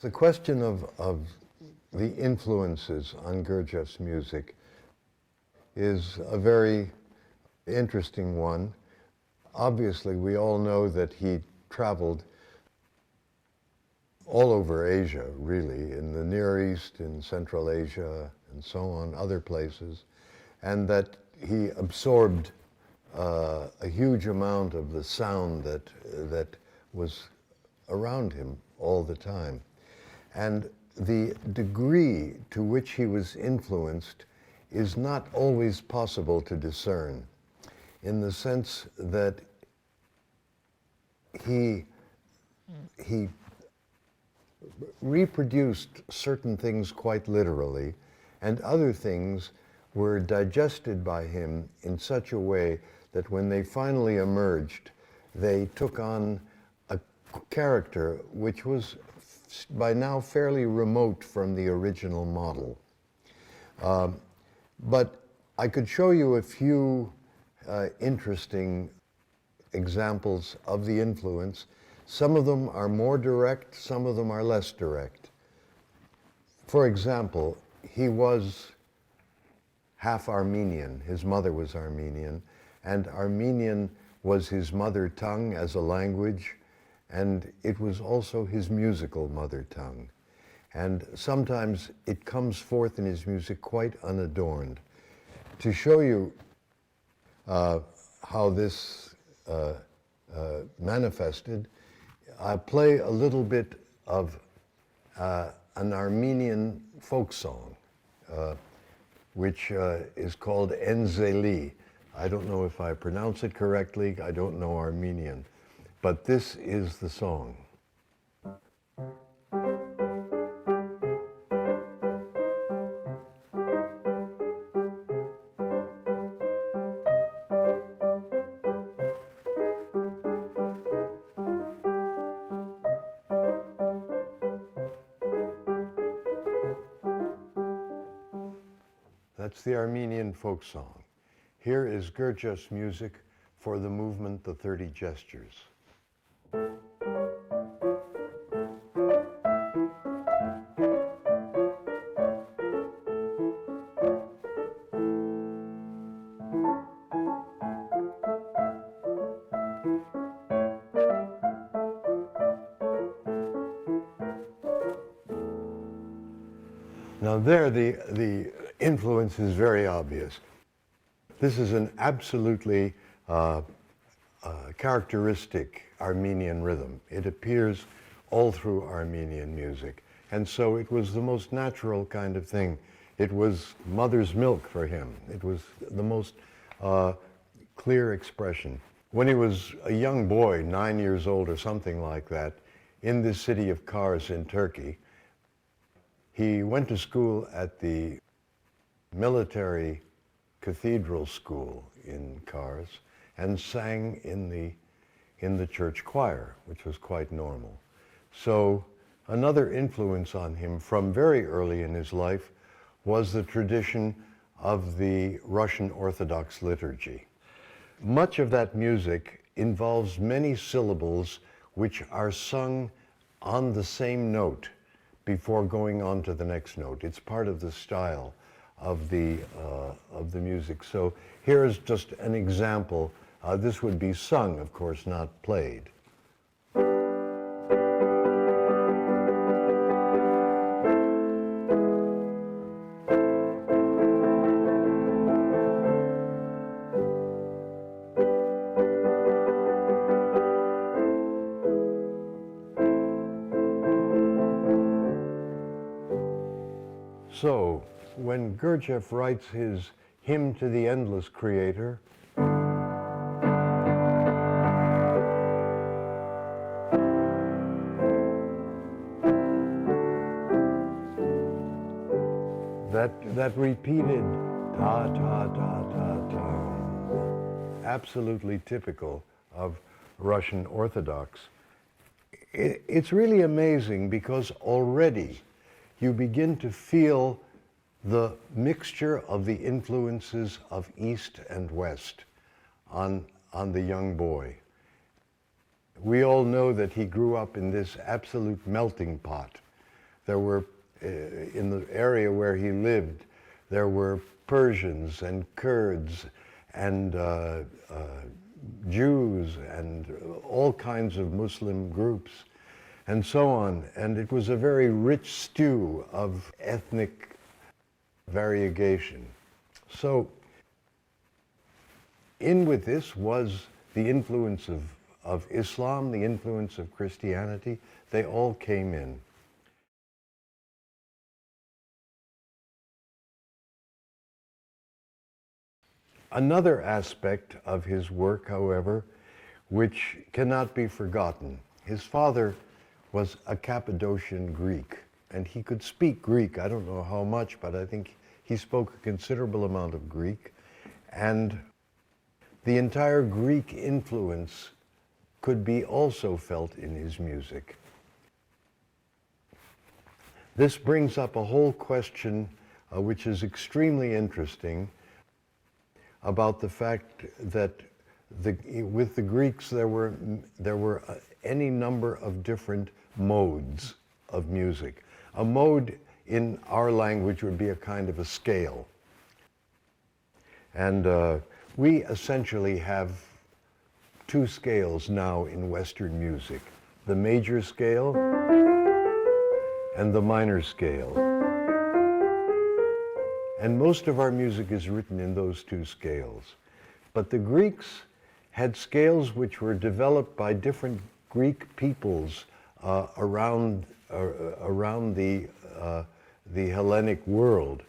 The question of the influences on Gurdjieff's music is a very interesting one. Obviously, we all know that he traveled all over Asia, really, in the Near East, in Central Asia, and so on, other places, and that he absorbed a huge amount of the sound that was around him all the time. And the degree to which he was influenced is not always possible to discern, in the sense that he reproduced certain things quite literally, and other things were digested by him in such a way that when they finally emerged, they took on a character which was by now fairly remote from the original model. But I could show you a few interesting examples of the influence. Some of them are more direct, some of them are less direct. For example, he was half Armenian. His mother was Armenian, and Armenian was his mother tongue as a language, and it was also his musical mother tongue. And sometimes it comes forth in his music quite unadorned. To show you how this manifested, I play a little bit of an Armenian folk song, which is called Enzeli. I don't know if I pronounce it correctly. I don't know Armenian. But this is the song. That's the Armenian folk song. Here is Gurdjieff's music for the movement, The 30 Gestures. Now there, the influence is very obvious. This is an absolutely characteristic Armenian rhythm. It appears all through Armenian music. And so it was the most natural kind of thing. It was mother's milk for him. It was the most clear expression. When he was a young boy, 9 years old or something like that, in the city of Kars in Turkey, he went to school at the military cathedral school in Kars and sang in the church choir, which was quite normal. So another influence on him from very early in his life was the tradition of the Russian Orthodox liturgy. Much of that music involves many syllables which are sung on the same note before going on to the next note. It's part of the style of the music. So here is just an example. This would be sung, of course, not played. So, when Gurdjieff writes his Hymn to the Endless Creator, that repeated ta ta ta ta ta, absolutely typical of Russian Orthodox. It's really amazing because already you begin to feel the mixture of the influences of East and West on the young boy. We all know that he grew up in this absolute melting pot There were, in the area where he lived, there were Persians and Kurds and Jews and all kinds of Muslim groups and so on. And it was a very rich stew of ethnic variegation. So in with this was the influence of Islam, the influence of Christianity. They all came in. Another aspect of his work, however, which cannot be forgotten, his father was a Cappadocian Greek, and he could speak Greek. I don't know how much, but I think he spoke a considerable amount of Greek, and the entire Greek influence could be also felt in his music. This brings up a whole question which is extremely interesting about the fact that with the Greeks there were any number of different modes of music. A mode in our language would be a kind of a scale. And we essentially have two scales now in Western music, the major scale and the minor scale. And most of our music is written in those two scales. But the Greeks had scales which were developed by different Greek peoples around the Hellenic world.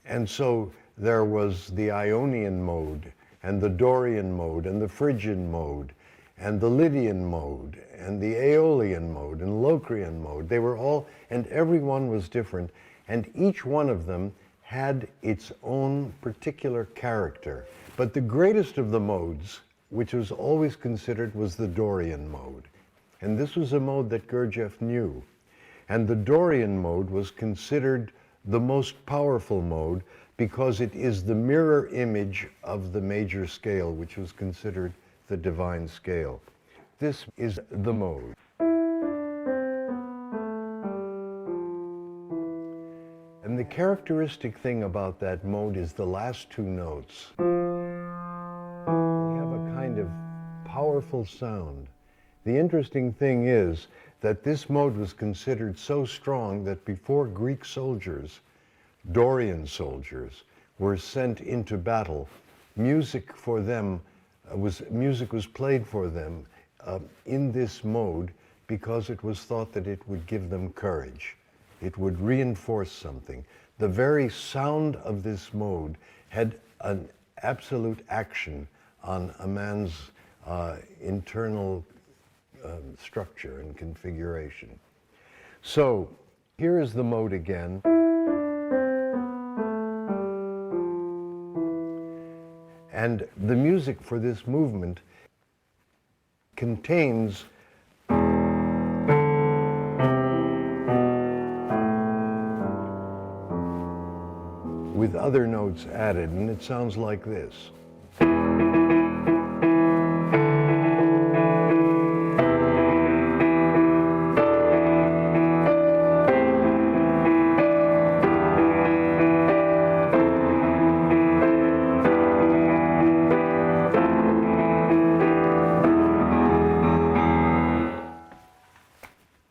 And so there was the Ionian mode, and the Dorian mode, and the Phrygian mode, and the Lydian mode, and the Aeolian mode, and Locrian mode. They were all, and every one was different, and each one of them had its own particular character. But the greatest of the modes, which was always considered, was the Dorian mode. And this was a mode that Gurdjieff knew. And the Dorian mode was considered the most powerful mode because it is the mirror image of the major scale, which was considered the divine scale. This is the mode. And the characteristic thing about that mode is the last two notes. They have a kind of powerful sound. The interesting thing is that this mode was considered so strong that before Greek soldiers, Dorian soldiers, were sent into battle, music was played for them in this mode because it was thought that it would give them courage. It would reinforce something. The very sound of this mode had an absolute action on a man's internal structure and configuration. So here is the mode again. And the music for this movement contains with other notes added, and it sounds like this.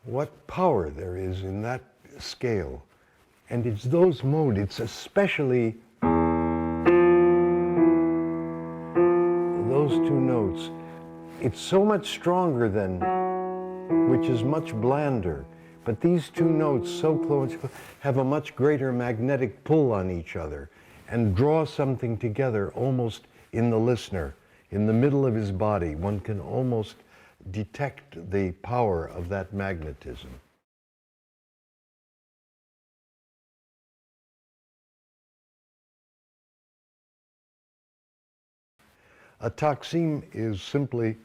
What power there is in that scale. And it's those modes, it's especially those two notes. It's so much stronger than, which is much blander, but these two notes so close have a much greater magnetic pull on each other and draw something together almost in the listener, in the middle of his body. One can almost detect the power of that magnetism. A taksim is simply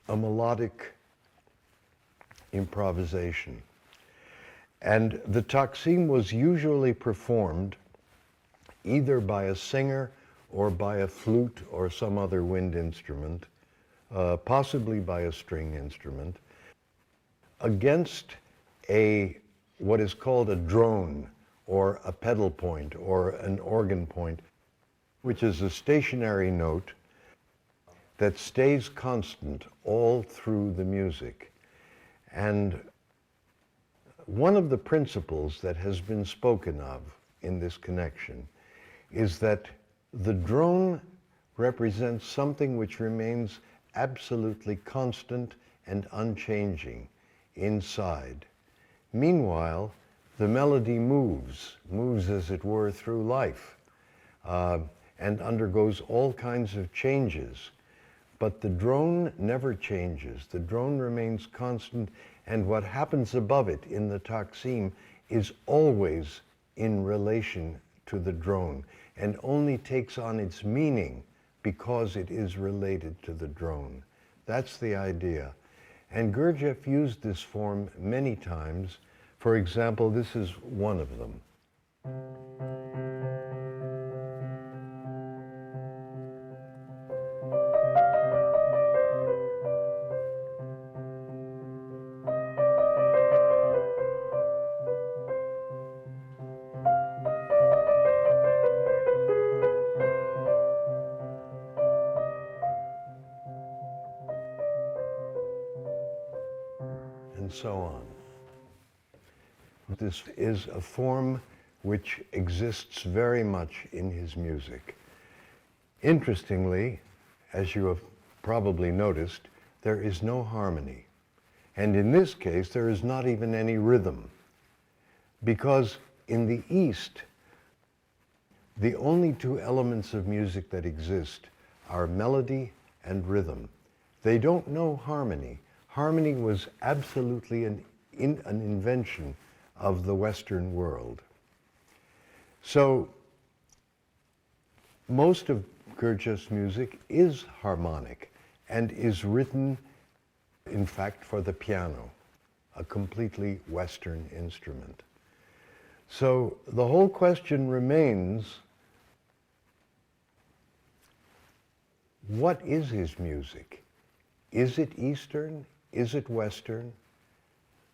a melodic improvisation. And the taksim was usually performed either by a singer or by a flute or some other wind instrument, possibly by a string instrument, against a what is called a drone, or a pedal point, or an organ point, which is a stationary note that stays constant all through the music. And one of the principles that has been spoken of in this connection is that the drone represents something which remains absolutely constant and unchanging inside. Meanwhile, the melody moves as it were through life, and undergoes all kinds of changes. But the drone never changes. The drone remains constant, and what happens above it in the taksim is always in relation to the drone, and only takes on its meaning because it is related to the drone. That's the idea. And Gurdjieff used this form many times. For example, this is one of them. And so on. This is a form which exists very much in his music. Interestingly, as you have probably noticed, there is no harmony. And in this case, there is not even any rhythm. Because in the East, the only two elements of music that exist are melody and rhythm. They don't know harmony. Harmony was absolutely an invention of the Western world. So most of Gurdjieff's music is harmonic and is written, in fact, for the piano, a completely Western instrument. So the whole question remains, what is his music? Is it Eastern? Is it Western?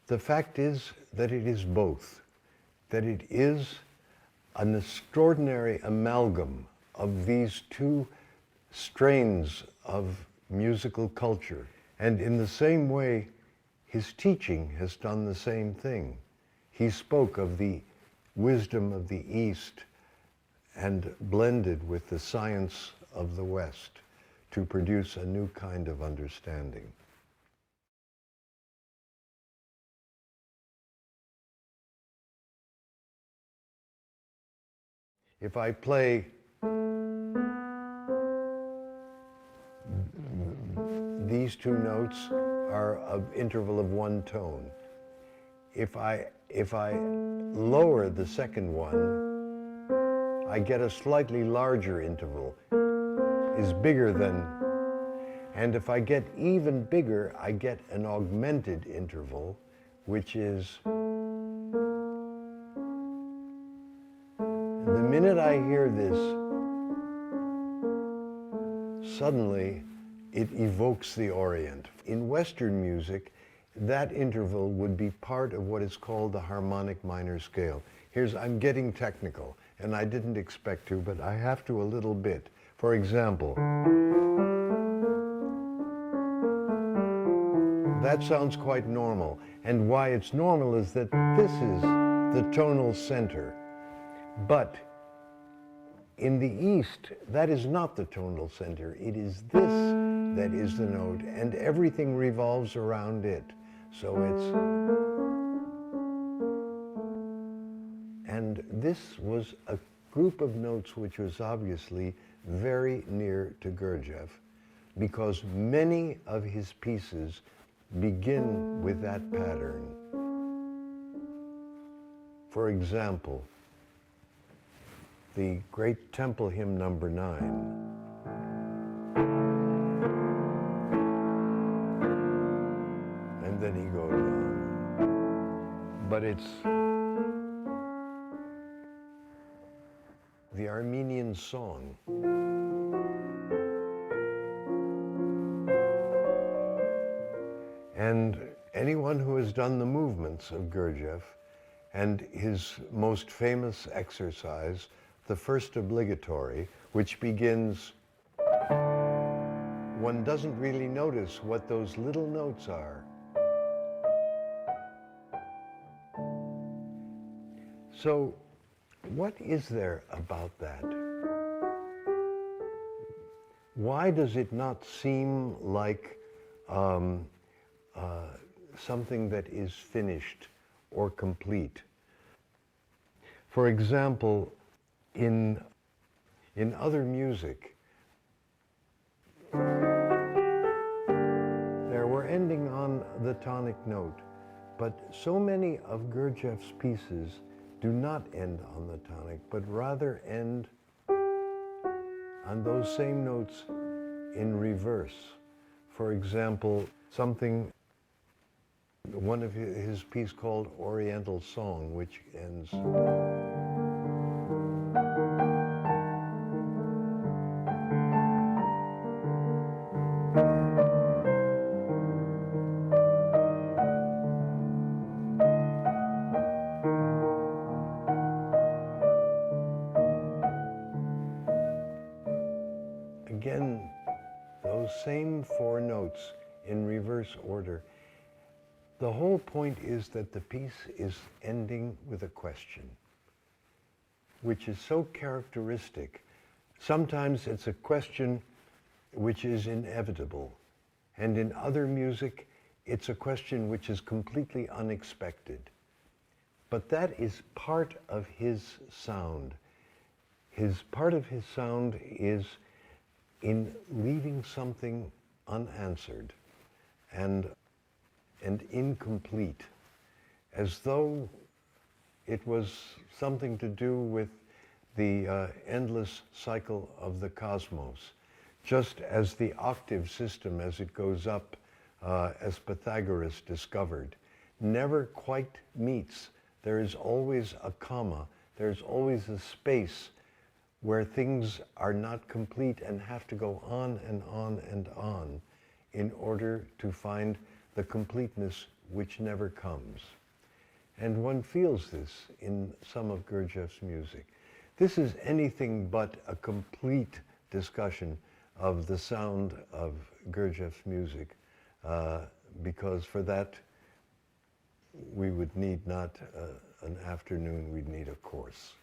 The fact is that it is both, that it is an extraordinary amalgam of these two strains of musical culture. And in the same way, his teaching has done the same thing. He spoke of the wisdom of the East and blended with the science of the West to produce a new kind of understanding. If I play these two notes are an interval of one tone. If I lower the second one, I get a slightly larger interval, is bigger than, and if I get even bigger, I get an augmented interval, which is, the minute I hear this, suddenly it evokes the Orient. In Western music, that interval would be part of what is called the harmonic minor scale. I'm getting technical, and I didn't expect to, but I have to a little bit. For example, that sounds quite normal. And why it's normal is that this is the tonal center. But in the East, that is not the tonal center. It is this that is the note, and everything revolves around it. So and this was a group of notes which was obviously very near to Gurdjieff, because many of his pieces begin with that pattern. For example, the great temple hymn number 9. And then he goes on. But it's the Armenian song. And anyone who has done the movements of Gurdjieff And his most famous exercise, the first obligatory, which begins, one doesn't really notice what those little notes are. So, what is there about that? Why does it not seem like something that is finished or complete? For example, in other music, there we're ending on the tonic note, but so many of Gurdjieff's pieces do not end on the tonic, but rather end on those same notes in reverse. For example, one of his piece called Oriental Song, which ends. Again, those same four notes in reverse order. The whole point is that the piece is ending with a question, which is so characteristic. Sometimes it's a question which is inevitable, and in other music, it's a question which is completely unexpected. But that is part of his sound. Part of his sound is in leaving something unanswered and incomplete, as though it was something to do with the endless cycle of the cosmos, just as the octave system, as it goes up, as Pythagoras discovered, never quite meets. There is always a comma, there's always a space where things are not complete and have to go on and on and on in order to find the completeness which never comes. And one feels this in some of Gurdjieff's music. This is anything but a complete discussion of the sound of Gurdjieff's music, because for that we would need not an afternoon, we'd need a course.